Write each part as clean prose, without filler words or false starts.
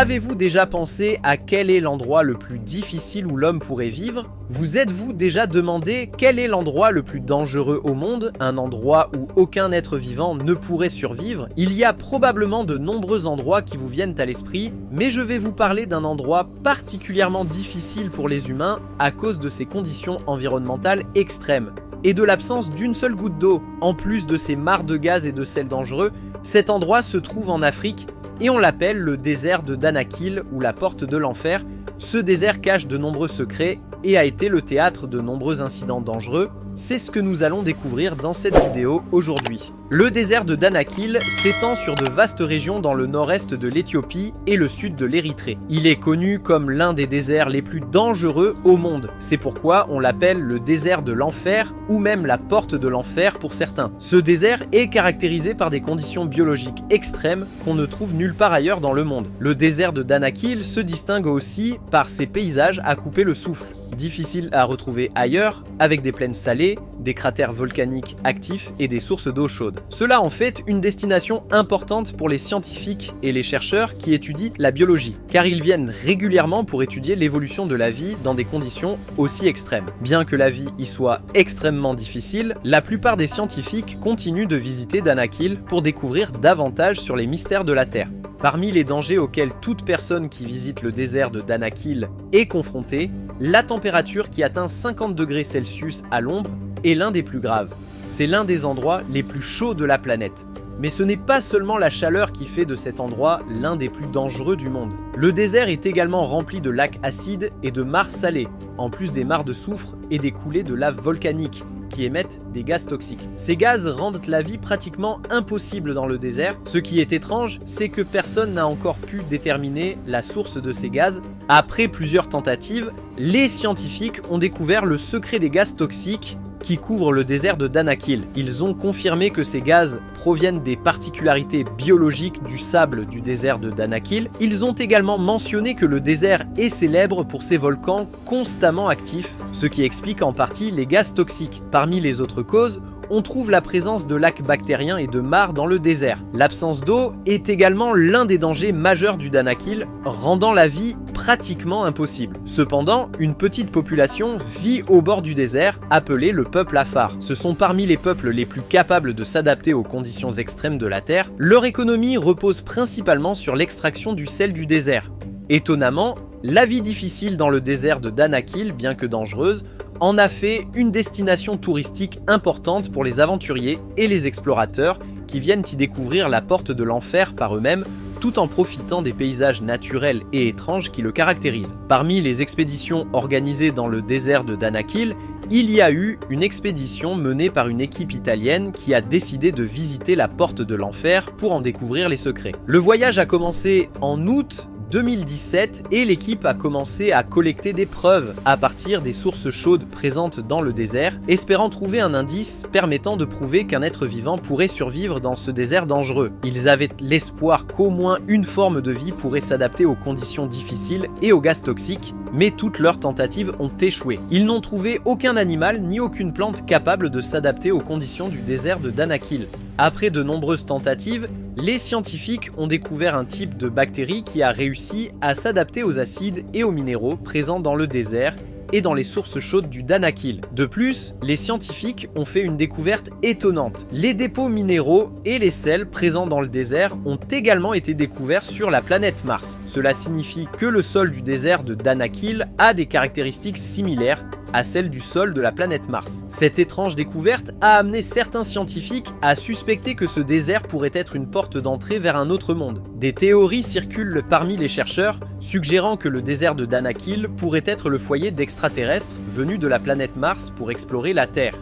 Avez-vous déjà pensé à quel est l'endroit le plus difficile où l'homme pourrait vivre? Vous êtes-vous déjà demandé quel est l'endroit le plus dangereux au monde, un endroit où aucun être vivant ne pourrait survivre? Il y a probablement de nombreux endroits qui vous viennent à l'esprit, mais je vais vous parler d'un endroit particulièrement difficile pour les humains à cause de ses conditions environnementales extrêmes et de l'absence d'une seule goutte d'eau. En plus de ces mares de gaz et de sel dangereux, cet endroit se trouve en Afrique et on l'appelle le désert de Danakil ou la porte de l'enfer. Ce désert cache de nombreux secrets et a été le théâtre de nombreux incidents dangereux. C'est ce que nous allons découvrir dans cette vidéo aujourd'hui. Le désert de Danakil s'étend sur de vastes régions dans le nord-est de l'Éthiopie et le sud de l'Érythrée. Il est connu comme l'un des déserts les plus dangereux au monde. C'est pourquoi on l'appelle le désert de l'enfer ou même la porte de l'enfer pour certains. Ce désert est caractérisé par des conditions biologiques extrêmes qu'on ne trouve nulle part ailleurs dans le monde. Le désert de Danakil se distingue aussi par ses paysages à couper le souffle. Difficile à retrouver ailleurs, avec des plaines salées, des cratères volcaniques actifs et des sources d'eau chaude. Cela en fait une destination importante pour les scientifiques et les chercheurs qui étudient la biologie, car ils viennent régulièrement pour étudier l'évolution de la vie dans des conditions aussi extrêmes. Bien que la vie y soit extrêmement difficile, la plupart des scientifiques continuent de visiter Danakil pour découvrir davantage sur les mystères de la Terre. Parmi les dangers auxquels toute personne qui visite le désert de Danakil est confrontée, la température qui atteint 50 degrés Celsius à l'ombre est l'un des plus graves. C'est l'un des endroits les plus chauds de la planète. Mais ce n'est pas seulement la chaleur qui fait de cet endroit l'un des plus dangereux du monde. Le désert est également rempli de lacs acides et de mares salées, en plus des mares de soufre et des coulées de lave volcanique, qui émettent des gaz toxiques. Ces gaz rendent la vie pratiquement impossible dans le désert. Ce qui est étrange, c'est que personne n'a encore pu déterminer la source de ces gaz. Après plusieurs tentatives, les scientifiques ont découvert le secret des gaz toxiques qui couvrent le désert de Danakil. Ils ont confirmé que ces gaz proviennent des particularités biologiques du sable du désert de Danakil. Ils ont également mentionné que le désert est célèbre pour ses volcans constamment actifs, ce qui explique en partie les gaz toxiques. Parmi les autres causes, on trouve la présence de lacs bactériens et de mares dans le désert. L'absence d'eau est également l'un des dangers majeurs du Danakil, rendant la vie pratiquement impossible. Cependant, une petite population vit au bord du désert, appelée le peuple Afar. Ce sont parmi les peuples les plus capables de s'adapter aux conditions extrêmes de la Terre. Leur économie repose principalement sur l'extraction du sel du désert. Étonnamment, la vie difficile dans le désert de Danakil, bien que dangereuse, en a fait une destination touristique importante pour les aventuriers et les explorateurs qui viennent y découvrir la porte de l'enfer par eux-mêmes, tout en profitant des paysages naturels et étranges qui le caractérisent. Parmi les expéditions organisées dans le désert de Danakil, il y a eu une expédition menée par une équipe italienne qui a décidé de visiter la porte de l'enfer pour en découvrir les secrets. Le voyage a commencé en août 2017 et l'équipe a commencé à collecter des preuves à partir des sources chaudes présentes dans le désert, espérant trouver un indice permettant de prouver qu'un être vivant pourrait survivre dans ce désert dangereux. Ils avaient l'espoir qu'au moins une forme de vie pourrait s'adapter aux conditions difficiles et aux gaz toxiques, mais toutes leurs tentatives ont échoué. Ils n'ont trouvé aucun animal ni aucune plante capable de s'adapter aux conditions du désert de Danakil. Après de nombreuses tentatives, les scientifiques ont découvert un type de bactérie qui a réussi à s'adapter aux acides et aux minéraux présents dans le désert et dans les sources chaudes du Danakil. De plus, les scientifiques ont fait une découverte étonnante. Les dépôts minéraux et les sels présents dans le désert ont également été découverts sur la planète Mars. Cela signifie que le sol du désert de Danakil a des caractéristiques similaires à celle du sol de la planète Mars. Cette étrange découverte a amené certains scientifiques à suspecter que ce désert pourrait être une porte d'entrée vers un autre monde. Des théories circulent parmi les chercheurs, suggérant que le désert de Danakil pourrait être le foyer d'extraterrestres venus de la planète Mars pour explorer la Terre.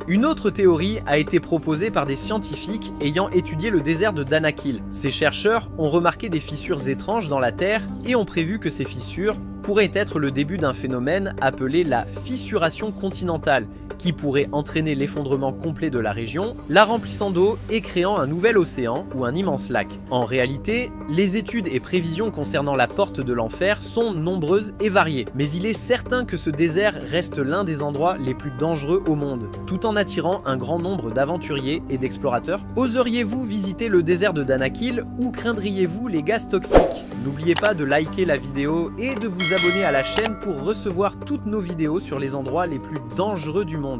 Une autre théorie a été proposée par des scientifiques ayant étudié le désert de Danakil. Ces chercheurs ont remarqué des fissures étranges dans la Terre et ont prévu que ces fissures pourraient être le début d'un phénomène appelé la fissuration continentale, qui pourrait entraîner l'effondrement complet de la région, la remplissant d'eau et créant un nouvel océan ou un immense lac. En réalité, les études et prévisions concernant la porte de l'enfer sont nombreuses et variées, mais il est certain que ce désert reste l'un des endroits les plus dangereux au monde, tout en attirant un grand nombre d'aventuriers et d'explorateurs. Oseriez-vous visiter le désert de Danakil ou craindriez-vous les gaz toxiques? N'oubliez pas de liker la vidéo et de vous abonner à la chaîne pour recevoir toutes nos vidéos sur les endroits les plus dangereux du monde.